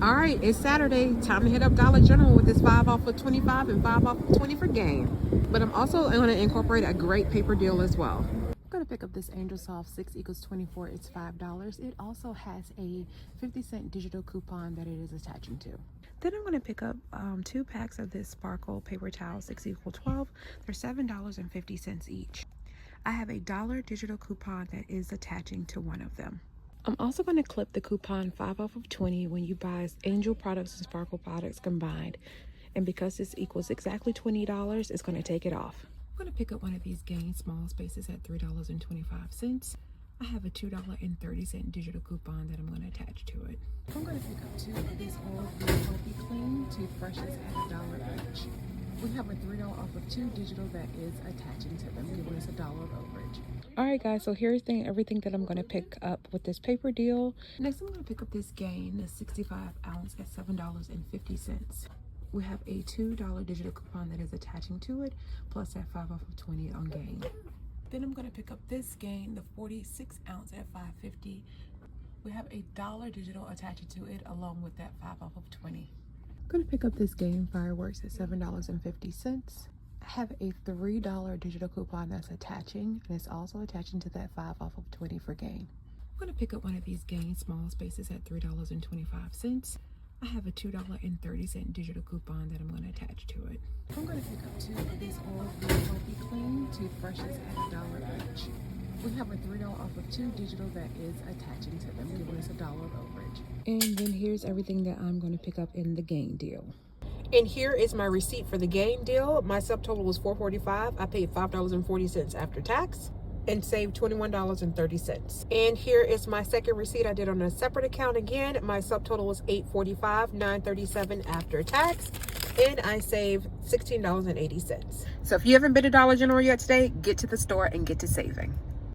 All right, it's Saturday. Time to hit up Dollar General with this 5 off of 25 and 5 off of 20 for game. But I'm also going to incorporate a great paper deal as well. I'm going to pick up this Angel Soft 6 equals 24. It's $5. It also has a 50-cent digital coupon that it is attaching to. Then I'm going to pick up 2 packs of this Sparkle paper towel 6 equals 12. They're $7.50 each. I have a $1 digital coupon that is attaching to one of them. I'm also going to clip the coupon 5 off of 20 when you buy Angel products and Sparkle products combined. And because this equals exactly $20, it's going to take it off. I'm going to pick up one of these Gain Small Spaces at $3.25. I have a $2.30 digital coupon that I'm going to attach to it. I'm going to pick up 2 of these Oral-B Healthy Clean toothbrushes at $1 each. We have a $3 off of 2 digital that is attaching to them, giving us $1 of overage. Alright guys, so here's everything that I'm going to pick up with this paper deal. Next I'm going to pick up this Gain, the 65 ounce at $7.50. We have a $2 digital coupon that is attaching to it, plus that 5 off of 20 on Gain. Then I'm going to pick up this Gain, the 46 ounce at $5.50. We have a $1 digital attaching to it along with that 5 off of 20. I'm going to pick up this Gain Fireworks at $7.50. I have a $3 digital coupon that's attaching, and it's also attaching to that 5 off of 20 for Gain. I'm going to pick up one of these Gain Small Spaces at $3.25. I have a $2.30 digital coupon that I'm going to attach to it. I'm going to pick up 2 of these Oral-B Healthy Clean toothbrushes at $1 each. We have a $3 off of 2 digital that is attaching to them, giving us $1 of overage. And then here's everything that I'm going to pick up in the Gain deal. And here is my receipt for the Gain deal. My subtotal was $4.45. I paid $5.40 after tax and saved $21.30. And here is my second receipt I did on a separate account again. My subtotal was $8.45, $9.37 after tax, and I saved $16.80. So if you haven't been to Dollar General yet today, get to the store and get to saving.